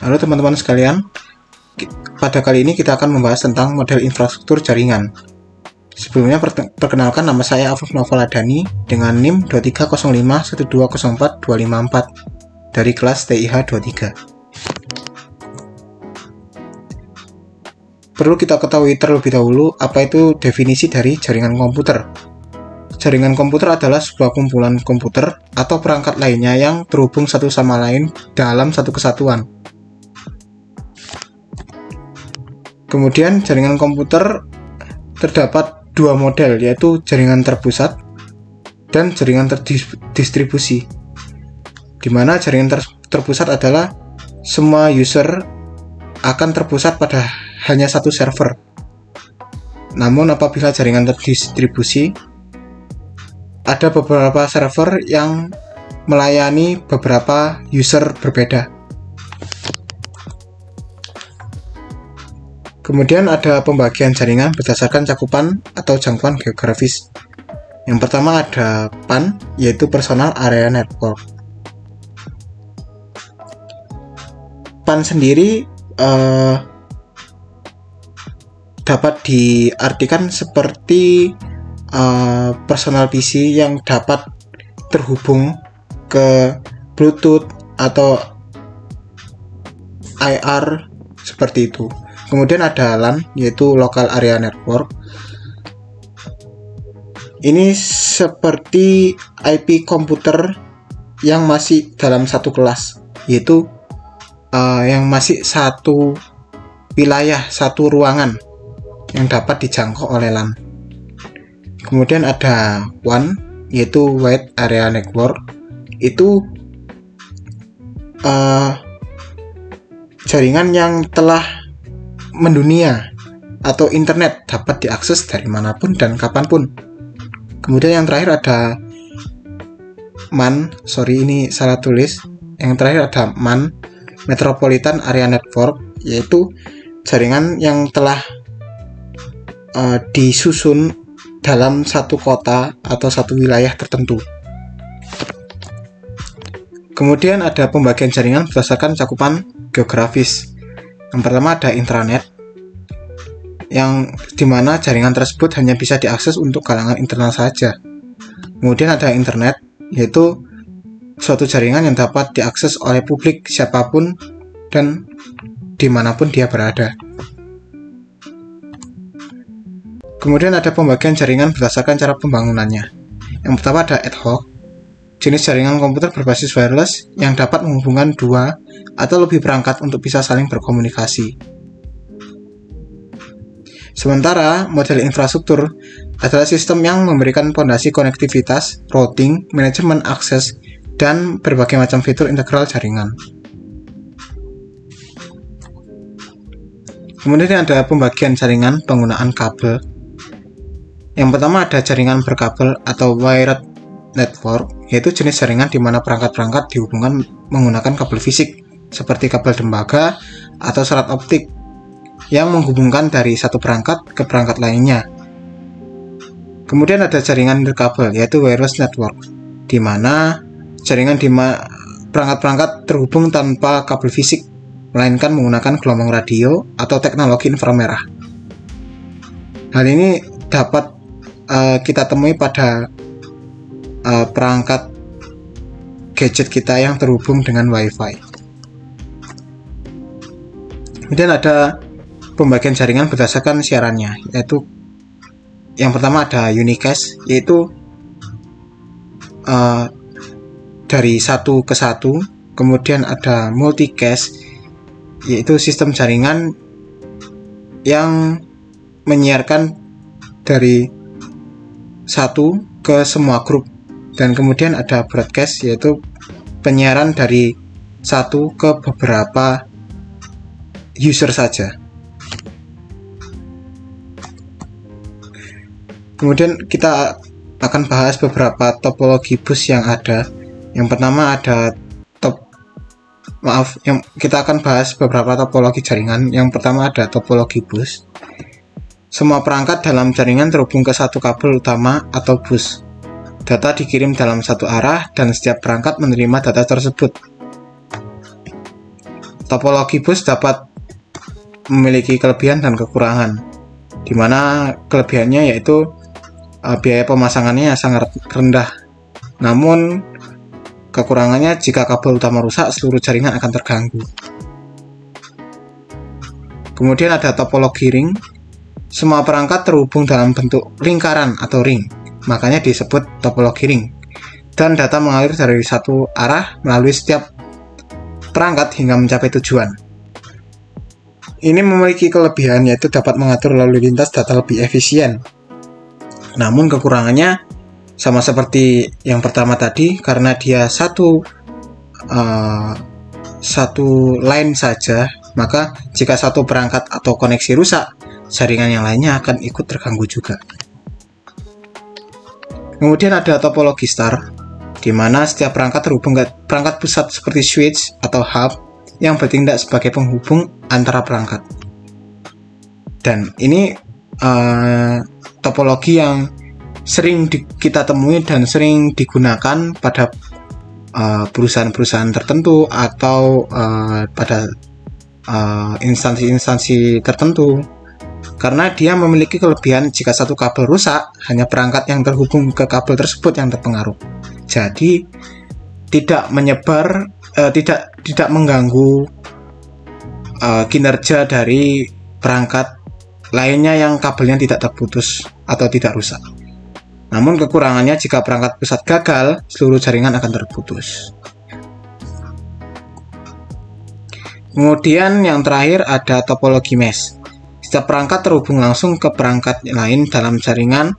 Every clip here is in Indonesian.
Halo teman-teman sekalian, pada kali ini kita akan membahas tentang model infrastruktur jaringan. Sebelumnya perkenalkan, nama saya Afif Novaladani dengan NIM 230512042554 dari kelas TIH 23. Perlu kita ketahui terlebih dahulu apa itu definisi dari jaringan komputer. Jaringan komputer adalah sebuah kumpulan komputer atau perangkat lainnya yang terhubung satu sama lain dalam satu kesatuan. Kemudian jaringan komputer terdapat dua model, yaitu jaringan terpusat dan jaringan terdistribusi. Di mana jaringan terpusat adalah semua user akan terpusat pada hanya satu server. Namun apabila jaringan terdistribusi, ada beberapa server yang melayani beberapa user berbeda. Kemudian ada pembagian jaringan berdasarkan cakupan atau jangkauan geografis. Yang pertama ada PAN, yaitu Personal Area Network. PAN sendiri dapat diartikan seperti personal PC yang dapat terhubung ke Bluetooth atau IR seperti itu. Kemudian ada LAN, yaitu Local Area Network. Ini seperti IP komputer yang masih dalam satu kelas, yaitu yang masih satu wilayah, satu ruangan yang dapat dijangkau oleh LAN. Kemudian ada WAN, yaitu Wide Area Network. Itu jaringan yang telah mendunia atau internet, dapat diakses dari manapun dan kapanpun. Kemudian yang terakhir ada MAN, ini salah tulis. Yang terakhir ada MAN, Metropolitan Area Network, yaitu jaringan yang telah disusun dalam satu kota atau satu wilayah tertentu. Kemudian ada pembagian jaringan berdasarkan cakupan geografis. Yang pertama ada intranet, yang dimana jaringan tersebut hanya bisa diakses untuk kalangan internal saja. Kemudian ada internet, yaitu suatu jaringan yang dapat diakses oleh publik siapapun dan dimanapun dia berada. Kemudian ada pembagian jaringan berdasarkan cara pembangunannya. Yang pertama ada ad hoc, jenis jaringan komputer berbasis wireless yang dapat menghubungkan dua atau lebih perangkat untuk bisa saling berkomunikasi. Sementara model infrastruktur adalah sistem yang memberikan fondasi konektivitas, routing, manajemen akses, dan berbagai macam fitur integral jaringan. Kemudian ada pembagian jaringan penggunaan kabel. Yang pertama ada jaringan berkabel atau wired network, yaitu jenis jaringan di mana perangkat-perangkat dihubungkan menggunakan kabel fisik seperti kabel tembaga atau serat optik yang menghubungkan dari satu perangkat ke perangkat lainnya. Kemudian ada jaringan nirkabel, yaitu wireless network, di mana jaringan di perangkat-perangkat terhubung tanpa kabel fisik, melainkan menggunakan gelombang radio atau teknologi inframerah. Hal ini dapat kita temui pada perangkat gadget kita yang terhubung dengan WiFi. Kemudian ada pembagian jaringan berdasarkan siarannya, yaitu yang pertama ada unicast, yaitu dari satu ke satu. Kemudian ada multicast, yaitu sistem jaringan yang menyiarkan dari satu ke semua grup. Dan kemudian ada broadcast, yaitu penyiaran dari satu ke beberapa user saja. Kemudian kita akan bahas beberapa topologi bus yang ada. Yang pertama ada kita akan bahas beberapa topologi jaringan. Yang pertama ada topologi bus. Semua perangkat dalam jaringan terhubung ke satu kabel utama atau bus. Data dikirim dalam satu arah dan setiap perangkat menerima data tersebut. topologi bus dapat memiliki kelebihan dan kekurangan, di mana kelebihannya yaitu biaya pemasangannya sangat rendah. Namun kekurangannya jika kabel utama rusak, seluruh jaringan akan terganggu. Kemudian ada topologi ring. Semua perangkat terhubung dalam bentuk lingkaran atau ring, makanya disebut topologi ring. Dan data mengalir dari satu arah melalui setiap perangkat hingga mencapai tujuan. Ini memiliki kelebihan yaitu dapat mengatur lalu lintas data lebih efisien. Namun kekurangannya sama seperti yang pertama tadi, karena dia satu line saja, maka jika satu perangkat atau koneksi rusak, jaringan yang lainnya akan ikut terganggu juga. Kemudian ada topologi star, di mana setiap perangkat terhubung ke perangkat pusat seperti switch atau hub yang bertindak sebagai penghubung antara perangkat. Dan ini topologi yang sering kita temui dan sering digunakan pada perusahaan-perusahaan tertentu atau pada instansi-instansi tertentu, karena dia memiliki kelebihan jika satu kabel rusak, hanya perangkat yang terhubung ke kabel tersebut yang terpengaruh. Jadi tidak menyebar, tidak mengganggu kinerja dari perangkat lainnya yang kabelnya tidak terputus atau tidak rusak. Namun kekurangannya jika perangkat pusat gagal, seluruh jaringan akan terputus. Kemudian yang terakhir ada topologi mesh. Setiap perangkat terhubung langsung ke perangkat lain dalam jaringan,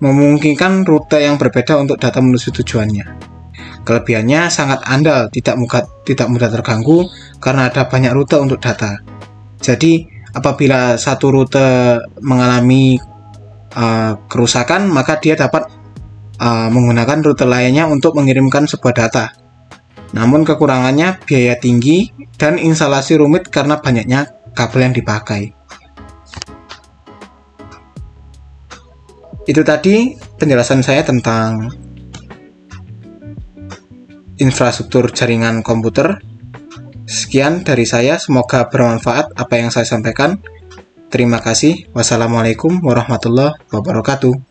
memungkinkan rute yang berbeda untuk data menuju tujuannya. Kelebihannya sangat andal, tidak mudah terganggu karena ada banyak rute untuk data. Jadi apabila satu rute mengalami kerusakan, maka dia dapat menggunakan rute lainnya untuk mengirimkan sebuah data. Namun kekurangannya biaya tinggi dan instalasi rumit karena banyaknya kabel yang dipakai. Itu tadi penjelasan saya tentang infrastruktur jaringan komputer. Sekian dari saya, semoga bermanfaat apa yang saya sampaikan. Terima kasih. Wassalamualaikum warahmatullahi wabarakatuh.